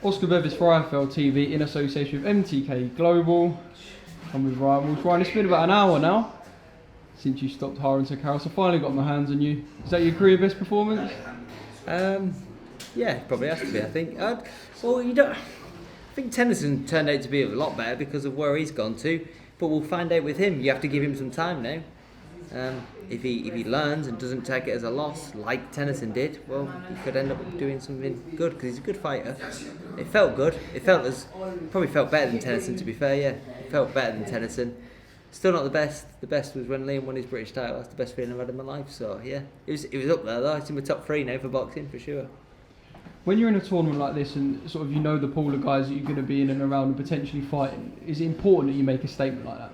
Oscar BEVIS for IFL TV in association with MTK Global. I'm with Ryan Walsh. Ryan, it's been about an hour now since you stopped hiring to Carol, so finally got my hands on you. Is that your career best performance? Yeah, it probably has to be, I think. Well, you don't. I think Tennyson turned out to be a lot better because of where he's gone to, but we'll find out with him. You have to give him some time now. If he learns and doesn't take it as a loss like Tennyson did, well, he could end up doing something good because he's a good fighter. It felt good. It probably felt better than Tennyson, to be fair. Yeah, it felt better than Tennyson. Still not the best. The best was when Liam won his British title. That's the best feeling I've had in my life. So yeah, it was up there though. It's in my top 3 now for boxing for sure. When you're in a tournament like this and sort of you know the pool of guys that you're going to be in and around and potentially fighting, is it important that you make a statement like that?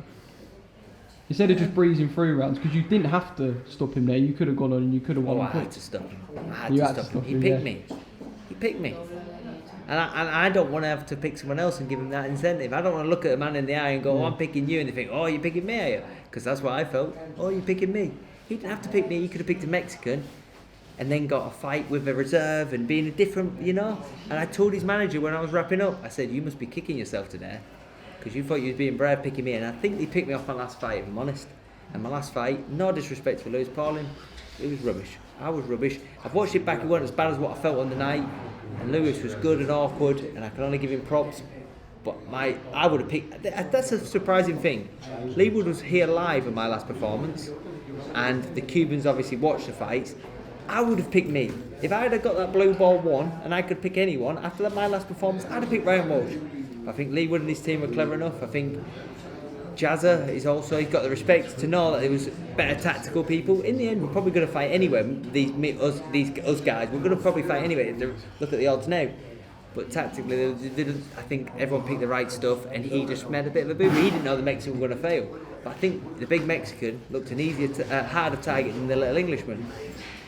Instead of just breezing through rounds, because you didn't have to stop him there, you could have gone on and you could have won. I had to stop him. I had to stop him. He picked me. And I don't want to have to pick someone else and give him that incentive. I don't want to look at a man in the eye and go, oh, I'm picking you, and they think, oh, you're picking me, are you? Because that's what I felt. Oh, you're picking me. He didn't have to pick me. He could have picked a Mexican and then got a fight with a reserve and being a different, And I told his manager when I was wrapping up, I said, you must be kicking yourself today because you thought you was being brave picking me. And I think he picked me off my last fight, if I'm honest. And my last fight, no disrespect for Lewis Pauling, it was rubbish. I was rubbish. I've watched it back, it wasn't as bad as what I felt on the night. And Lewis was good and awkward, and I can only give him props. But I would have picked. That's a surprising thing. Leewood was here live in my last performance, and the Cubans obviously watched the fights. I would have picked me. If I had got that blue ball won, and I could pick anyone after my last performance, I'd have picked Ryan Walsh. I think Leewood and his team were clever enough. I think Jazza he's got the respect to know that there was better tactical people. In the end, we're probably going to fight anyway. Us guys, we're going to probably fight anyway. Look at the odds now. But tactically, I think everyone picked the right stuff, and he just made a bit of a boo. He didn't know the Mexican were going to fail. But I think the big Mexican looked an harder target than the little Englishman.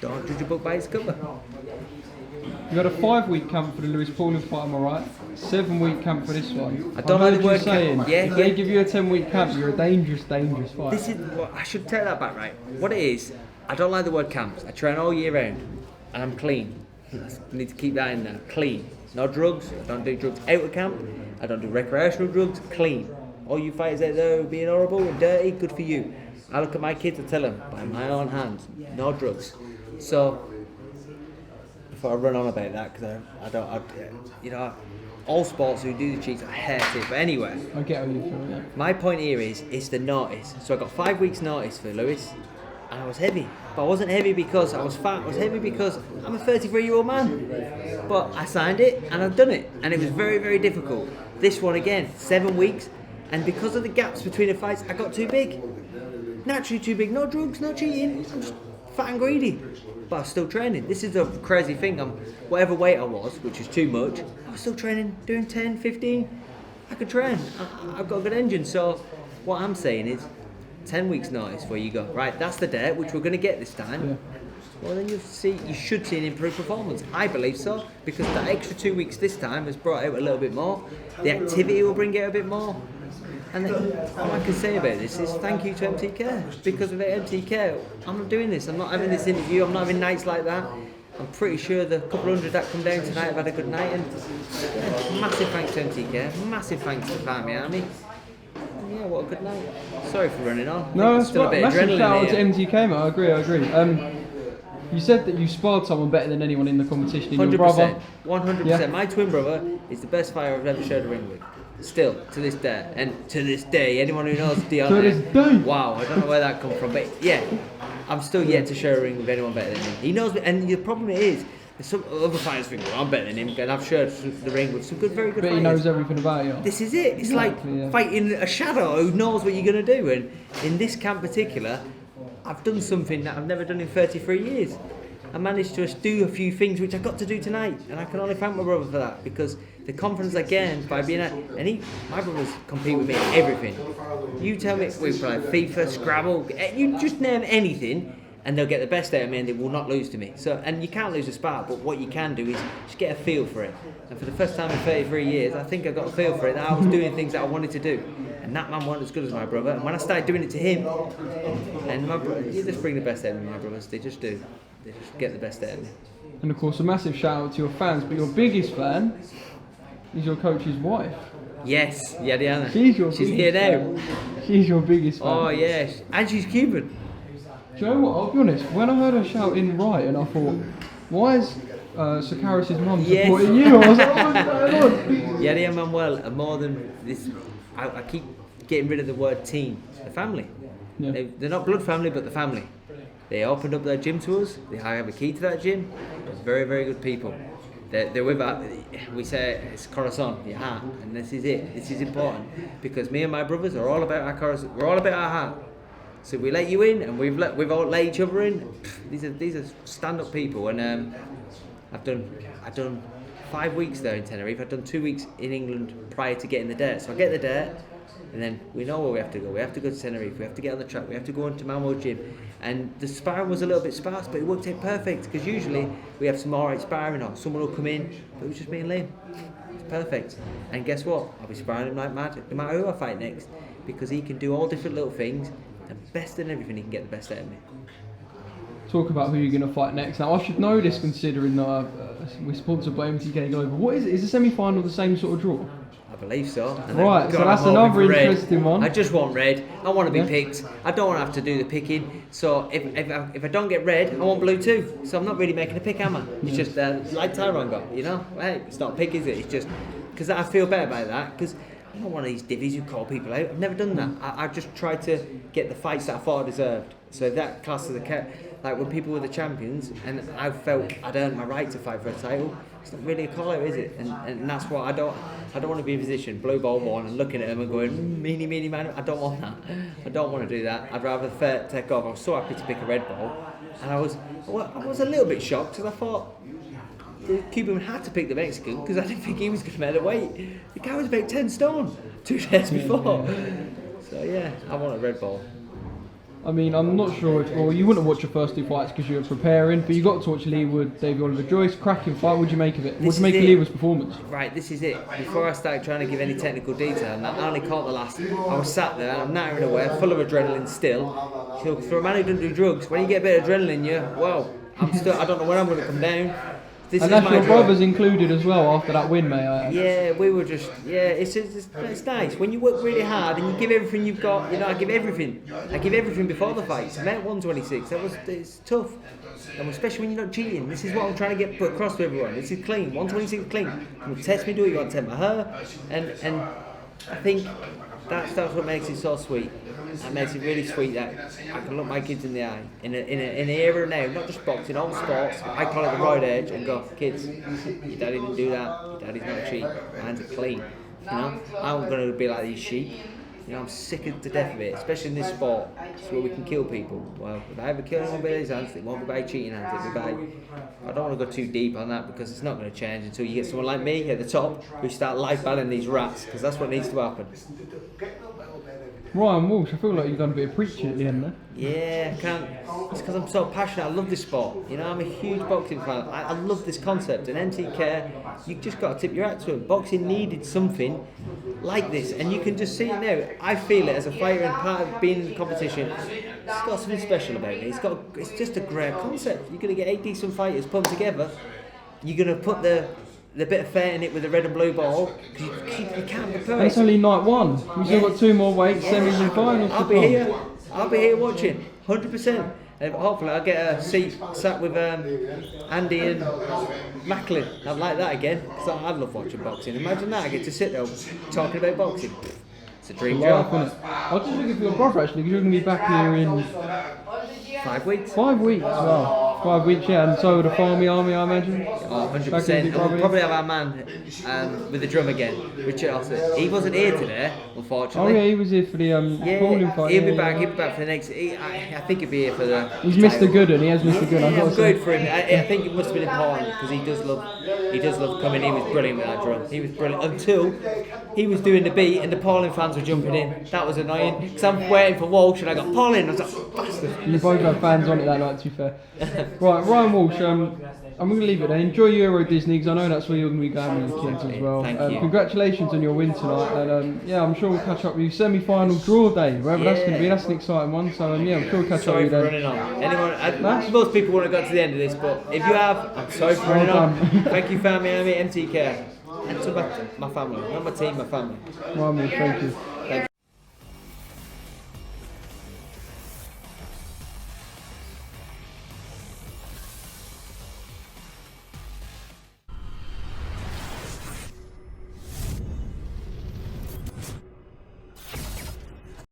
Don't judge a book by its cover. You had a 5-week camp for the Lewis Pauling fight, am I right? 7-week camp for this one. I don't know the word camp. If they give you a 10-week camp, you're a dangerous fighter. I should take that back, right? What it is, I don't like the word camps. I train all year round, and I'm clean. I need to keep that in there. Clean. No drugs. I don't do drugs out of camp. I don't do recreational drugs. Clean. All you fighters out there being horrible and dirty, good for you. I look at my kids and tell them, by my own hands, no drugs. So, before I run on about that, because all sports who do the cheats, I hate it. But anyway, I get how you feel, yeah. My point here is the notice. So I got 5 weeks notice for Lewis, and I was heavy. But I wasn't heavy because I was fat. I was heavy because I'm a 33-year-old man. But I signed it, and I've done it. And it was very, very difficult. This one again, 7 weeks. And because of the gaps between the fights, I got too big. Naturally too big. No drugs, no cheating. I'm just fat and greedy. But I was still training. This is a crazy thing. Whatever weight I was, which is too much, I was still training, doing 10, 15. I could train. I've got a good engine. So what I'm saying is 10 weeks notice where you go, right, that's the date, which we're going to get this time. Yeah. Well, then you should see an improved performance. I believe so, because that extra 2 weeks this time has brought out a little bit more. The activity will bring out a bit more. And then, all I can say about this is thank you to MTK. Because without MTK, I'm not doing this. I'm not having this interview. I'm not having nights like that. I'm pretty sure the couple hundred that come down tonight have had a good night. And yeah, massive thanks to MTK. Massive thanks to Family Army. And yeah, what a good night. Sorry for running on. No, that's still a bit of adrenaline. Massive shout out to MTK, mate. I agree. You said that you sparred someone better than anyone in the competition. 100%. Your brother. 100%. Yeah. My twin brother is the best fighter I've ever shared a ring with. Still, to this day. And to this day, anyone who knows Dion. To this day. Wow, I don't know where that come from. But yeah, I'm still yet to share a ring with anyone better than him. He knows me. And the problem is, some other fighters think, well, I'm better than him. And I've shared the ring with some very good fighters. But he knows everything about you. This is it. It's like fighting a shadow who knows what you're going to do. And in this camp particular, I've done something that I've never done in 33 years. I managed to do a few things which I got to do tonight, and I can only thank my brother for that, because the confidence I gained by being my brothers compete with me at everything. You tell me, we play FIFA, Scrabble, you just name anything, and they'll get the best out of me, and they will not lose to me. So, and you can't lose a spar, but what you can do is just get a feel for it. And for the first time in 33 years, I think I got a feel for it, that I was doing things that I wanted to do. And that man wasn't as good as my brother. And when I started doing it to him, and my brother, you just bring the best out of me, my brothers. They just do. They just get the best out of me. And of course, a massive shout out to your fans, but your biggest fan is your coach's wife. Yes, Yadiana. She's here now. She's your biggest fan. Oh yes, and she's Cuban. Do you know what? I'll be honest. When I heard her shouting right, and I thought, why is Sakaris's mum supporting you? I was like, oh, what's going on? Yadi and Manuel are more than this. I keep getting rid of the word team. The family. Yeah. They're not blood family, but the family. They opened up their gym to us. They have a key to that gym. They're very, very good people. They're with us. We say it's corazon, your heart, and this is it. This is important because me and my brothers are all about our corazon. We're all about our heart. So we let you in, and we've all let each other in. These are stand-up people, and I've done 5 weeks there in Tenerife. I've done 2 weeks in England prior to getting the dirt. So I get the dirt, and then we know where we have to go. We have to go to Tenerife. We have to get on the track. We have to go into Malmo gym. And the sparring was a little bit sparse, but it worked out perfect because usually we have some alright sparring or someone will come in, but it was just me and Liam. It's perfect. And guess what? I'll be sparring him like mad, no matter who I fight next, because he can do all different little things. And best in everything, he can get the best out of me. Talk about who you're going to fight next. Now, I should know this considering that we're sponsored by MTK Global. What is it? Is the semi-final the same sort of draw? I believe so. And right, so that's another interesting one. I just want red. I want to be picked. I don't want to have to do the picking. So if I don't get red, I want blue too. So I'm not really making a pick, am I? It's just like Tyrone got, you know? Hey, it's not a pick, is it? It's just because I feel better about that. Because I'm not one of these divvies who call people out. I've never done that. I've just tried to get the fights that I thought I deserved. So that class of like when people were the champions, and I felt I'd earned my right to fight for a title. It's not really a call out, is it? And that's why I don't want to be in a position, blue ball one, and looking at them and going, meanie, meanie, man. I don't want that. I don't want to do that. I'd rather take off. I was so happy to pick a red ball, and I was a little bit shocked because I thought the Cuban had to pick the Mexican because I didn't think he was going to make the weight. The guy was about 10 stone 2 days before. So yeah, I want a red ball. I mean, I'm not sure if, well, you wouldn't watch your first 2 fights because you were preparing, but you got to watch Lee Wood, David Oliver Joyce, cracking fight. What do you make of it? What do you make of Lee Wood's performance? Right, this is it. Before I started trying to give any technical detail, and I only caught the last. I was sat there, and I'm nattering away, full of adrenaline still. So for a man who doesn't do drugs, when you get a bit of adrenaline in you, well, I don't know when I'm going to come down. This and that's your brothers included as well after that win, mate. Yeah, we were just, it's nice. When you work really hard and you give everything you've got, you know, I give everything before the fights. I'm at 126, it's tough. And especially when you're not cheating. This is what I'm trying to get put across to everyone. This is clean, 126 clean. You test me, do what you want to take my hair. And I think that's what makes it so sweet. That makes it really sweet that I can look my kids in the eye in an era now, not just boxing, all sports. I call it the right age and go, kids, your daddy didn't do that. Your daddy's not cheap. Hands are clean. You know, I'm going to be like these sheep. You know, I'm sick to death of it, especially in this sport. It's where we can kill people. Well, if I ever kill anyone by these hands, it won't be by cheating hands. It'll be by. I don't want to go too deep on that because it's not going to change until you get someone like me at the top who start life battling these rats, because that's what needs to happen. Ryan Walsh, I feel like you've done a bit of preaching at the end there. Yeah, I can't. It's because I'm so passionate. I love this sport. You know, I'm a huge boxing fan. I love this concept. And MTK, you just got to tip your hat to it. Boxing needed something like this, and you can just see it now. I feel it as a fighter and part of being in the competition. It's got something special about it. It's just a great concept. You're going to get 8 decent fighters put them together. You're going to put the bit of fair in it with the red and blue ball, because you can't prepare it. It's only night 1. We've still got 2 more weights, semis and finals. I'll be here watching, 100%. And hopefully I'll get a seat sat with Andy and Macklin. I'd like that again, because I love watching boxing. Imagine that, I get to sit there talking about boxing. It's a dream job. I was just looking for your brother actually, because you're going to be back here in 5 weeks. 5 weeks, wow. 5 weeks, yeah, and so would the Farmy Army, I imagine. Oh, 100%. And we'll probably have our man with the drum again, Richard Ossett. He wasn't here today, unfortunately. Oh yeah, he was here for the Pauling fight. He'll be back for the next. I think he'll be here for the. He's Mr. Gooden. He has Mr. Gooden. Yeah, I'm good for him. I think it must have been important because he does love coming. He was brilliant with that drum. He was brilliant until he was doing the beat and the Pauling fans were jumping in. That was annoying because I'm waiting for Walsh and I got Pauling. I was like, bastard. You both had fans on it that night, to be fair. Right, Ryan Walsh. I'm going to leave it there. Enjoy Euro Disney because I know that's where you're going to be going with your kids as well. Thank you. Congratulations on your win tonight. And yeah, I'm sure we'll catch up with you. Semi-final draw day, wherever that's going to be. That's an exciting one. So yeah, I'm sure we'll catch up with you then. Sorry for running on. Most people wouldn't have got to the end of this, but if you have, I'm sorry for running on. Thank you, family, MTK. and to my family, not my team, my family. Well, mate, thank you. Thank you.